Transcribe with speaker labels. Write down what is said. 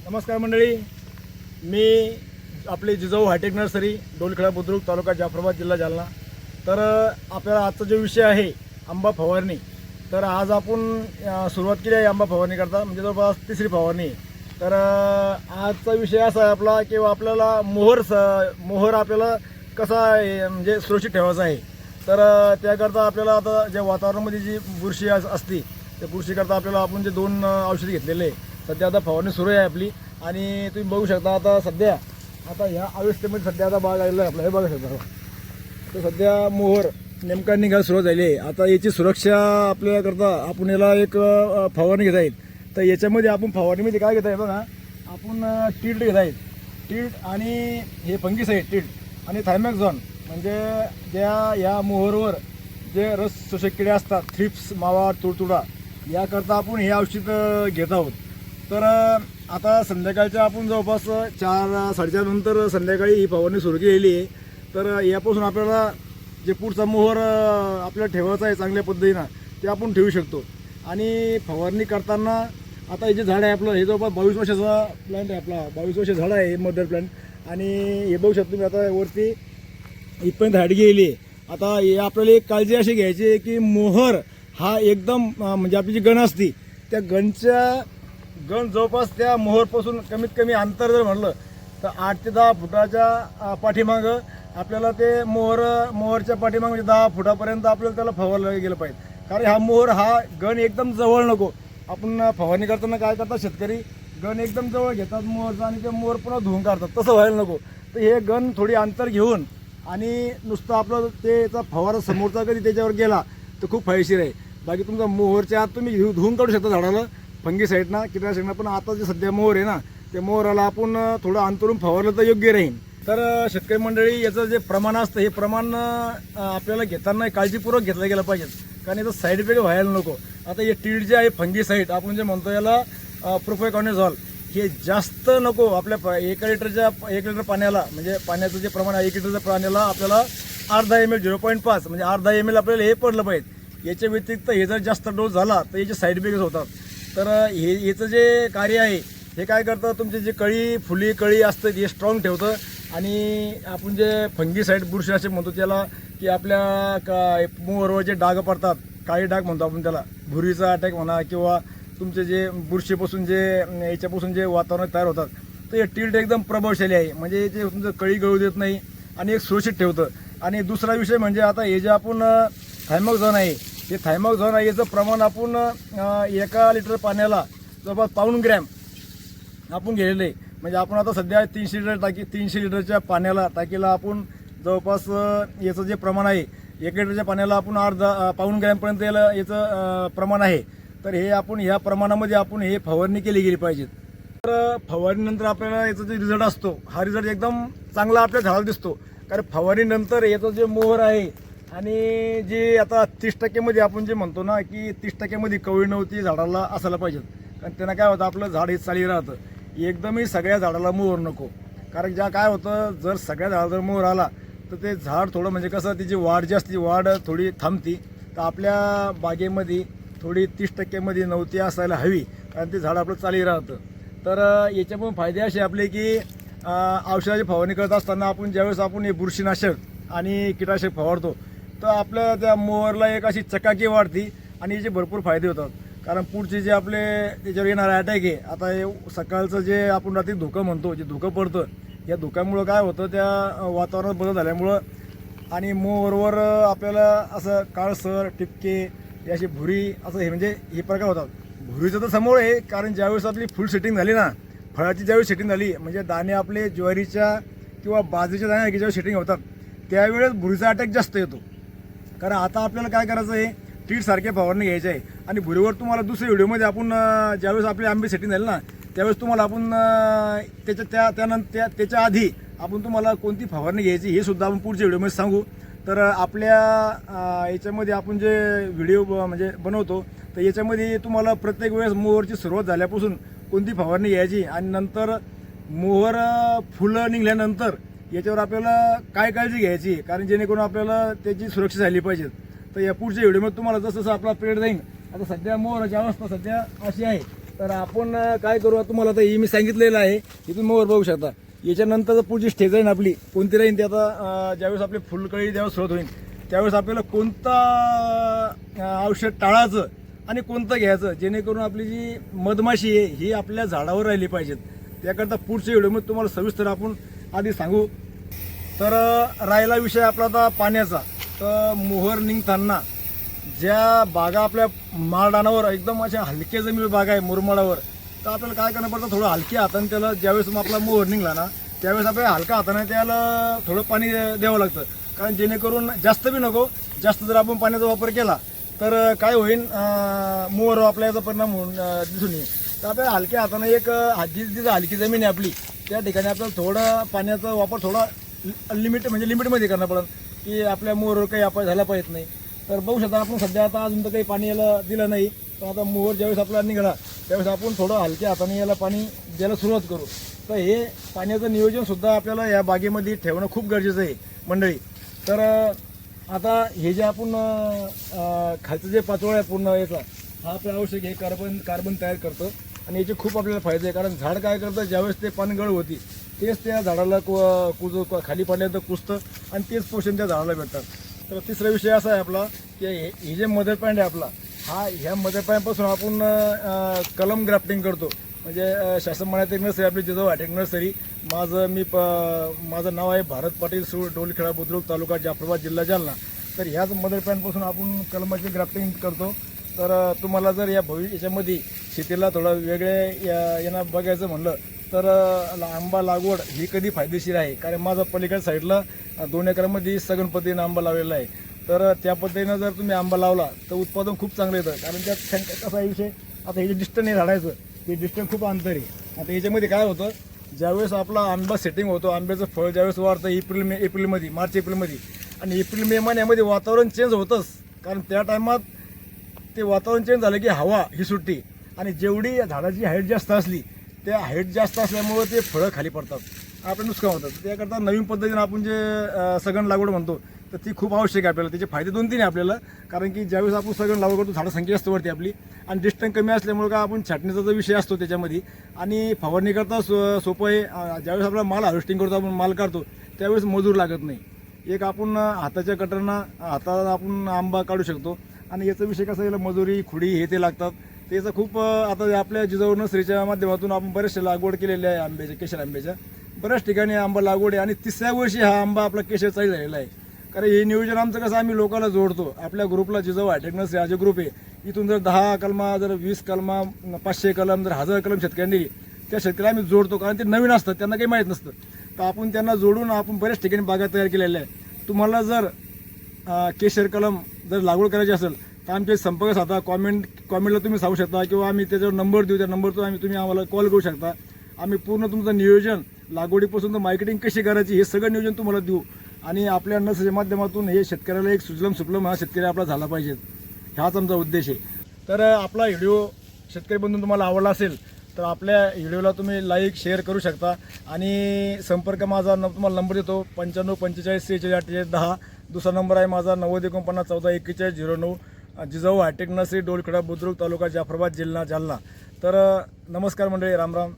Speaker 1: नमस्कार मंडळी, मी आपले जिजाऊ हायटेक नर्सरी, डोलखेडा बुद्रुक, तालुका जाफराबाद, जिल्हा जालना. तर आपल्याला आजचा जो विषय आहे आंबा फवारणी. तर आज आपण सुरुवात केली आहे आंबा फवारणी करता, म्हणजे जवळपास तिसरी फवारणी. तर आजचा विषय असा आहे आपला की आपल्याला मोहर आपल्याला कसा म्हणजे सुरक्षित ठेवायचा आहे. तर त्याकरता आपल्याला आता ज्या वातावरणामध्ये जी बुरशी असते त्या बुरशीकरता आपल्याला आपण जे 2 औषधे घेतलेले आहे. सध्या आता फवारणी सुरू आहे आपली, आणि तुम्ही बघू शकता आता सध्या ह्या अवस्थेमध्ये सध्या आता बाग आलेला आहे आपला. हे बघू शकता, तर सध्या मोहर नेमका निघायला सुरुवात झाली आहे. आता याची सुरक्षा आपल्याकरता आपण याला एक फवारणी घेत आहेत. तर याच्यामध्ये आपण फवारणीमध्ये काय घेत आहे बघा, आपण टिल्ट घेत आहेत. टिल्ट आणि हे फंगीसाईड, टिल्ट आणि थायमॅक्झॉन, म्हणजे या मोहरवर जे रस शोषक किडे असतात, थ्रिप्स, मावा, तुडतुडा, याकरता आपण हे औषध घेत आहोत. तर आता संध्याकाळच्या आपण जवळपास 4-4:30 नंतर संध्याकाळी ही फवारणी सुरू केलेली आहे. तर यापासून आपल्याला जे पुढचा मोहर आपल्याला ठेवायचा आहे चांगल्या पद्धतीनं, ते आपण ठेवू शकतो. आणि फवारणी करताना आता हे जे झाड आहे आपलं, हे जवळपास 22 वर्षाचा प्लॅन्ट आहे आपला. 22 वर्ष झाड आहे हे मदर प्लॅन्ट. आणि हे बघू शकतो तुम्ही, आता वरती इथपर्यंत हाईट गेली आहे. आता हे आपल्याला एक काळजी अशी घ्यायची आहे की मोहर हा एकदम म्हणजे आपली जी गण असते त्या गण जवळपास त्या मोहरपासून कमीत कमी अंतर जर म्हणलं तर 8 ते 10 फुटाच्या पाठीमागं आपल्याला ते मोहरच्या पाठीमागं म्हणजे 10 फुटापर्यंत आपल्याला त्याला फवारलं गेलं पाहिजे. कारण हा मोहर हा गण एकदम जवळ नको. आपण फवारणी करताना काय करतात शेतकरी, गण एकदम जवळ घेतात मोहरचा आणि ते मोहर पुन्हा धुवून काढतात, तसं व्हायला नको. तर हे गण थोडी अंतर घेऊन आणि नुसतं आपलं त्याचा फवारा समोरचा कधी त्याच्यावर गेला तर खूप फायदेशीर आहे. बाकी तुमचा मोहरच्या आत तुम्ही धुवून काढू शकता झाडाला फंगीसाईडना, कीटकनाशकना. पण आता जे सध्या मोहर आहे ना, त्या मोहराला आपण थोडं अंतरून फवारलं तर योग्य राहील. तर शेतकरी मंडळी, याचं जे प्रमाण असतं हे प्रमाण आपल्याला घेताना काळजीपूर्वक घेतलं गेलं पाहिजे, कारण याचा साईड इफेक्ट व्हायला नको. आता हे टीड जे आहे फंगीसाईड आपण जे म्हणतो याला प्रोफेकॉनिझॉल, हे जास्त नको. आपल्या 1 लिटर पाण्याला, म्हणजे पाण्याचं जे प्रमाण आहे 1 लिटरच्या पाण्याला आपल्याला अर्धा ml 0.5 म्हणजे अर्धा ml आपल्याला हे पडलं पाहिजे. याच्या व्यतिरिक्त हे जर जास्त डोस झाला तर याचे साईड इफेक्ट होतात. तर याचं जे कार्य आहे हे काय करतं, तुमचे जे कळी असतं ते स्ट्रॉंग ठेवतं. आणि आपण जे फंगीसाईड बुरशीनाशक म्हणतो त्याला, की आपल्या मोहरवर जे डाग पडतात, काळी डाग म्हणतो आपण त्याला, भुरीचा अटॅक म्हणा, किंवा तुमचे जे बुरशीपासून याच्यापासून जे वातावरण तयार होतात, तर हे टिल्ट एकदम प्रभावशाली आहे. म्हणजे ते तुमचं कळी गळू देत नाही आणि एक सुरक्षित ठेवतं. आणि दुसरा विषय म्हणजे आता हे जे आपण थायमॅक्झॉन आहे, हे थायमॅक्झॉन आहे याचं प्रमाण आपण 1 लिटर पाण्याला जवळपास 1 ग्रॅम आपण गेलेलं आहे. म्हणजे आपण आता सध्या 300 लिटरच्या टाकीला आपण जवळपास याचं जे प्रमाण आहे 1 लिटरच्या पाण्याला आपण 1.5 ग्रॅमपर्यंत याचं प्रमाण आहे. तर हे आपण ह्या प्रमाणामध्ये आपण हे फवारणी केली गेली पाहिजे. तर फवारणीनंतर आपल्याला याचा जे रिझल्ट असतो हा रिझल्ट एकदम चांगला आपल्या झाडाला दिसतो. कारण फवारणीनंतर याचं जे मोहर आहे आणि जे आता 30% आपण जे म्हणतो ना की 30% कवळी नव्हती झाडाला असायला पाहिजे. कारण त्यांना काय होतं, आपलं झाड हे चाली राहतं. एकदमही सगळ्या झाडाला मोहर नको. कारण काय होतं, जर सगळ्या झाडाला जर मोहर आला तर ते झाड थोडं म्हणजे कसं, तिची वाढ जी असते वाढ थोडी थांबती. तर आपल्या बागेमध्ये थोडी 30% नव्हती असायला हवी, कारण ते झाड आपलं चाली राहतं. तर याच्यामुळे फायदे असे आपले की औषधाची फवारणी करत असताना आपण ज्यावेळेस आपण हे बुरशीनाशक आणि कीटकनाशक फवारतो तर आपल्या त्या मोहरला एक अशी चकाकी वाढती आणि याचे भरपूर फायदे होतात. कारण पुढचे जे आपले त्याच्यावर येणारा अटॅक आहे, आता हे सकाळचं जे आपण रात्री धुकं म्हणतो, जे धुकं पडतं, या धुक्यामुळं काय होतं, त्या वातावरणात बदल झाल्यामुळं आणि मोहरवर आपल्याला असं काळसर, टिपके, अशी भुरी, असं हे म्हणजे हे प्रकार होतात. भुरीचं तर समोर आहे, कारण ज्यावेळेस आपली फुल सेटिंग झाली ना, फळाची ज्यावेळेस सेटिंग झाली, म्हणजे दाणे आपले ज्वारीच्या किंवा बाजरीच्या दाणे ज्यावेळेस सेटिंग होतात त्यावेळेस भुरीचा अटॅक जास्त येतो. कारण आता आपल्याला काय करायचं आहे, टीडसारखे फवारणी घ्यायची आहे. आणि भुरीवर तुम्हाला दुसऱ्या व्हिडिओमध्ये आपण ज्यावेळेस आपले आंबे सेटिंग झाले ना त्यावेळेस तुम्हाला आपण त्याच्या आधी आपण तुम्हाला कोणती फवारणी घ्यायची हे सुद्धा आपण पुढच्या व्हिडिओमध्ये सांगू. तर आपल्या याच्यामध्ये आपण जे व्हिडिओ म्हणजे बनवतो तर याच्यामध्ये तुम्हाला प्रत्येक वेळेस मोहरची सुरुवात झाल्यापासून कोणती फवारणी घ्यायची आणि नंतर मोहर फुलं निघाल्यानंतर याच्यावर आपल्याला काय काळजी घ्यायची, कारण जेणेकरून आपल्याला त्याची सुरक्षा झाली पाहिजे. तर या पुढच्या व्हिडिओमध्ये तुम्हाला जसं आपला पिरियड जाईल. आता सध्या मोहराची अवस्था सध्या अशी आहे तर आपण काय करू तुम्हाला आता हे मी सांगितलेलं आहे, इथून मोर बघू शकता. याच्यानंतर पुढची स्टेज आहे ना आपली कोणती राहील ते आता ज्यावेळेस आपली फुलकळी ज्यावेळेस सुरुवात होईल त्यावेळेस आपल्याला कोणतं औषध टाळायचं आणि कोणतं घ्यायचं जेणेकरून आपली जी मधमाशी आहे ही आपल्या झाडावर राहिली पाहिजेत. त्याकरता पुढच्या व्हिडिओमध्ये तुम्हाला सविस्तर आपण आधी सांगू. तर राहिला विषय आपला आता पाण्याचा. तर मोहर निघताना ज्या बागा आपल्या माळरानावर एकदम अशा हलक्या जमीन बागा आहे मुरमाडावर, तर आपल्याला काय करणं पडतं, थोडं हलक्या हाताने त्याला ज्यावेळेस मग आपला मोहर निघला ना त्यावेळेस आपल्याला हलका हाताने त्याला थोडं पाणी द्यावं लागतं. कारण जेणेकरून जास्त बी नको, जास्त जर आपण पाण्याचा वापर केला तर काय होईल, मोहर आपल्या याचा परिणाम होऊन दिसून येईल. तर आपल्याला हलक्या हाताने एक जिथं हलकी जमीन आहे आपली त्या ठिकाणी आपल्याला थोडं पाण्याचा वापर थोडा लिमिटमध्ये करणं पडेल की आपल्या मोहर काही आपण झाला पाहिजे नाही. तर बघू शकता आपण सध्या आता अजून तर काही पाणी याला दिलं नाही. तर आता मोहर ज्यावेळेस आपला निघाला त्यावेळेस आपण थोडं हलक्या हाताने याला पाणी द्यायला सुरुवात करू. तर हे पाण्याचं नियोजनसुद्धा आपल्याला या बागेमध्ये ठेवणं खूप गरजेचं आहे मंडळी. तर आता हे जे आपण खालचं जे पाचोळा आहे पूर्ण याचा हा आपलं आवश्यक हे कार्बन तयार करतं आणि याचे खूप आपल्याला फायदे आहे. कारण झाड काय करतं, ज्यावेळेस ते पानगळ होती तेच त्या झाडाला खाली पडल्यानंतर कुजतं आणि तेच पोषण त्या झाडाला भेटतात. तर तिसरा विषय असा आहे आपला की हे जे मदर पॅन्ट आहे आपला ह्या मदर पॅन्टपासून आपण कलम ग्राफ्टिंग करतो. म्हणजे शासन मळ्यात नर्सरी आपली जिजाऊ हायटेक नर्सरी. माझं नाव आहे भारत पाटील सूळ, डोलखेडा बुद्रुक, तालुका जाफराबाद, जिल्हा जालना. तर ह्याच मदर पॅन्टपासून आपण कलमाची ग्राफ्टिंग करतो. तर तुम्हाला जर याच्यामध्ये शेतीला थोडं वेगळे यांना बघायचं म्हणलं तर आंबा लागवड ही कधी फायदेशीर आहे. कारण माझा पलीकडे साईडला 2 एकरामध्ये सघन पद्धतीनं आंबा लावलेला आहे. तर त्या पद्धतीनं जर तुम्ही आंबा लावला तर उत्पादन खूप चांगलं येतं. कारण त्यात कसा विषय, आता हे जे डिस्टन्स आहे झाडायचं ते डिस्टन्स खूप अंतर आहे. आता याच्यामध्ये काय होतं, ज्यावेळेस आपला आंबा सेटिंग होतो, आंब्याचं फळ ज्यावेळेस वाढतं एप्रिलमध्ये मार्च एप्रिलमध्ये आणि एप्रिल मे महिन्यामध्ये वातावरण चेंज होतंच. कारण त्या टायमात ते वातावरण चेंज झालं की हवा ही सुटते आणि जेवढी झाडाची हाईट जास्त असली त्या हाईट जास्त असल्यामुळं ते फळं खाली पडतात, आपलं नुकसान होतं. त्याकरता नवीन पद्धतीनं आपण जे सगण लागवड म्हणतो तर ती खूप आवश्यक आहे आपल्याला. त्याचे फायदे 2-3 आहे आपल्याला. कारण की ज्यावेळेस आपण सगळं लागवड करतो झाडं संख्या जास्त वाढते आपली आणि डिस्टन्स कमी असल्यामुळे का आपण छाटणीचा जो विषय असतो त्याच्यामध्ये आणि फवारणी करता सोपं आहे. ज्यावेळेस आपला माल हार्वेस्टिंग करतो, आपण माल काढतो त्यावेळेस मजूर लागत नाही. एक आपण हाताच्या कटरनं हाताला आपण आंबा काढू शकतो. आणि याचा विषय कसा याला मजुरी खुडी हे ते लागतात. त्याचं खूप आता आपल्या जिजाऊ नर्सरीच्या माध्यमातून आपण बरेचसे लागवड केलेल्या आहे आंब्याच्या, केशर आंब्याच्या बऱ्याच ठिकाणी आंबा लागवड आहे आणि 3ऱ्या वर्षी हा आंबा आपला केशर चाळी झालेला आहे. कारण हे नियोजन आमचं कसं आम्ही लोकांना जोडतो. आपल्या ग्रुपला जिजाऊ हायटेक नर्सरी हा जो ग्रुप आहे इथून जर 10 कलमा, जर 20 कलमा, 500 कलम, जर 1000 कलम शेतकऱ्यांनी त्या शेतकऱ्याला आम्ही जोडतो. कारण ते नवीन असतात, त्यांना काही माहीत नसतं. तर आपण त्यांना जोडून आपण बऱ्याच ठिकाणी बागा तयार केलेल्या आहे. तुम्हाला जर केशर कलम जर लागवड करायची असेल तर आमचे संपर्क साधा कॉमेंटला तुम्ही सांगू शकता किंवा आम्ही त्याच्यावर नंबर देऊ, त्या नंबरवर तुम्ही आम्हाला कॉल करू शकता. आम्ही पूर्ण तुमचं नियोजन लागवडीपासून तर मार्केटिंग कशी करायची हे सगळं नियोजन तुम्हाला देऊ आणि आपल्या नर्सरीच्या माध्यमातून हे शेतकऱ्याला एक सुजलम हा शेतकरी आपला झाला पाहिजे, हाच आमचा उद्देश आहे. तर आपला व्हिडिओ शेतकरी बंधून तुम्हाला आवडला असेल तर आपल्या व्हिडिओला तुम्ही लाईक शेअर करू शकता आणि संपर्क माझा तुम्हाला नंबर देतो 95 45 46 48 10. दुसरा नंबर आहे माझा 90 49 14 41 09. जिजाऊ हायटेक नर्सरी, डोलखेडा बुद्रुक, तालुका जाफराबाद, जिल्हा जालना. तर नमस्कार मंडळी, राम राम.